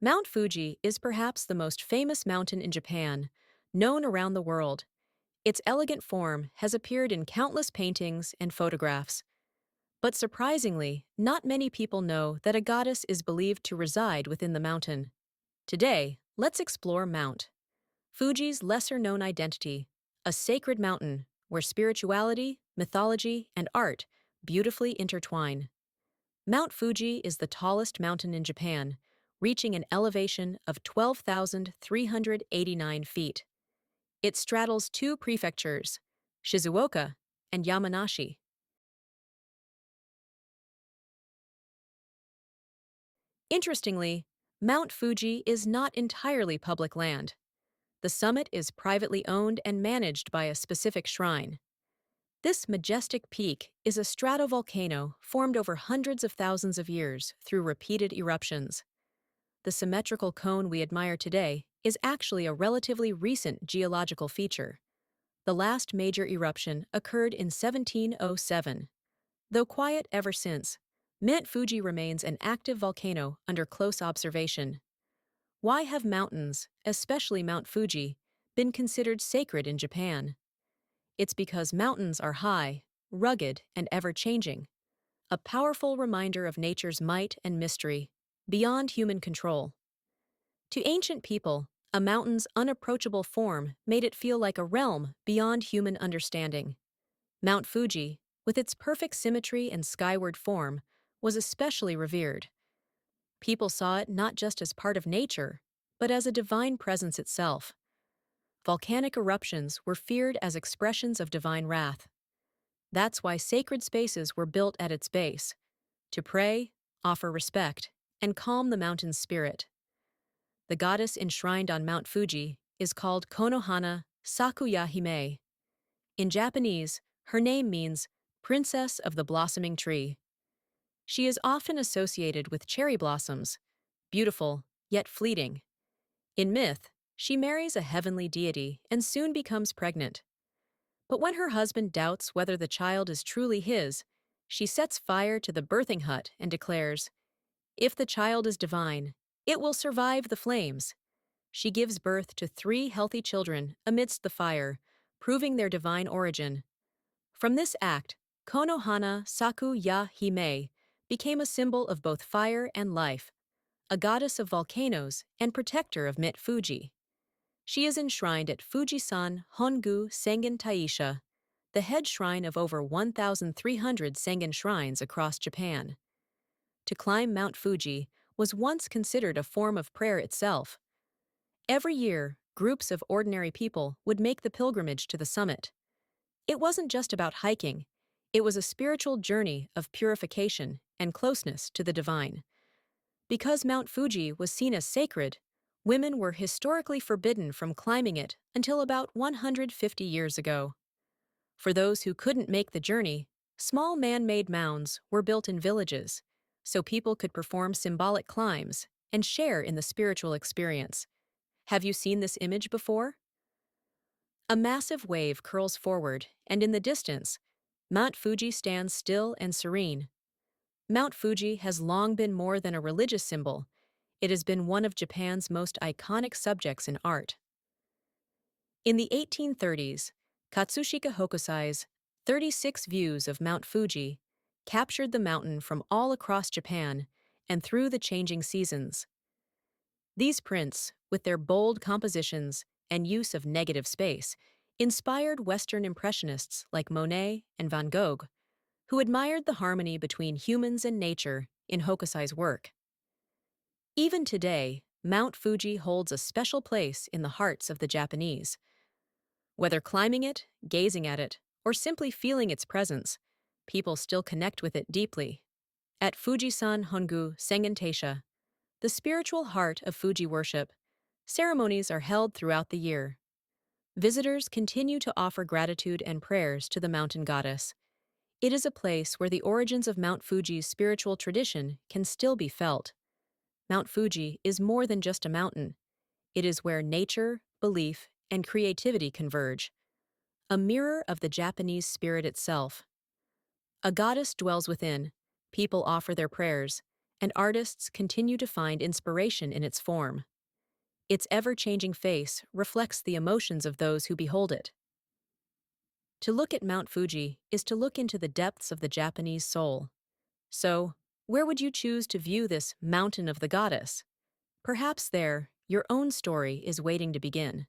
Mount Fuji is perhaps the most famous mountain in Japan, known around the world. Its elegant form has appeared in countless paintings and photographs. But surprisingly, not many people know that a goddess is believed to reside within the mountain. Today, let's explore Mount Fuji's lesser-known identity, a sacred mountain where spirituality, mythology, and art beautifully intertwine. Mount Fuji is the tallest mountain in Japan, reaching an elevation of 12,389 feet. It straddles two prefectures, Shizuoka and Yamanashi. Interestingly, Mount Fuji is not entirely public land. The summit is privately owned and managed by a specific shrine. This majestic peak is a stratovolcano formed over hundreds of thousands of years through repeated eruptions. The symmetrical cone we admire today is actually a relatively recent geological feature. The last major eruption occurred in 1707. Though quiet ever since, Mount Fuji remains an active volcano under close observation. Why have mountains, especially Mount Fuji, been considered sacred in Japan? It's because mountains are high, rugged, and ever-changing, a powerful reminder of nature's might and mystery, beyond human control. To ancient people, a mountain's unapproachable form made it feel like a realm beyond human understanding. Mount Fuji, with its perfect symmetry and skyward form, was especially revered. People saw it not just as part of nature, but as a divine presence itself. Volcanic eruptions were feared as expressions of divine wrath. That's why sacred spaces were built at its base, to pray, offer respect, and calm the mountain's spirit. The goddess enshrined on Mount Fuji is called Konohana Sakuya Hime. In Japanese, her name means Princess of the Blossoming Tree. She is often associated with cherry blossoms, beautiful yet fleeting. In myth, she marries a heavenly deity and soon becomes pregnant. But when her husband doubts whether the child is truly his, she sets fire to the birthing hut and declares, "If the child is divine, it will survive the flames." She gives birth to 3 healthy children amidst the fire, proving their divine origin. From this act, Konohana Sakuya Hime became a symbol of both fire and life, a goddess of volcanoes and protector of Mount Fuji. She is enshrined at Fujisan Hongu Sengen Taisha, the head shrine of over 1,300 Sengen shrines across Japan. To climb Mount Fuji was once considered a form of prayer itself. Every year, groups of ordinary people would make the pilgrimage to the summit. It wasn't just about hiking, it was a spiritual journey of purification and closeness to the divine. Because Mount Fuji was seen as sacred, women were historically forbidden from climbing it until about 150 years ago. For those who couldn't make the journey, small man-made mounds were built in villages, so people could perform symbolic climbs and share in the spiritual experience. Have you seen this image before? A massive wave curls forward, and in the distance, Mount Fuji stands still and serene. Mount Fuji has long been more than a religious symbol. It has been one of Japan's most iconic subjects in art. In the 1830s, Katsushika Hokusai's 36 Views of Mount Fuji captured the mountain from all across Japan and through the changing seasons. These prints, with their bold compositions and use of negative space, inspired Western Impressionists like Monet and Van Gogh, who admired the harmony between humans and nature in Hokusai's work. Even today, Mount Fuji holds a special place in the hearts of the Japanese. Whether climbing it, gazing at it, or simply feeling its presence, people still connect with it deeply. At Fujisan Hongu Sengen Taisha, the spiritual heart of Fuji worship, ceremonies are held throughout the year. Visitors continue to offer gratitude and prayers to the mountain goddess. It is a place where the origins of Mount Fuji's spiritual tradition can still be felt. Mount Fuji is more than just a mountain. It is where nature, belief, and creativity converge, a mirror of the Japanese spirit itself. A goddess dwells within, people offer their prayers, and artists continue to find inspiration in its form. Its ever-changing face reflects the emotions of those who behold it. To look at Mount Fuji is to look into the depths of the Japanese soul. So, where would you choose to view this mountain of the goddess? Perhaps there, your own story is waiting to begin.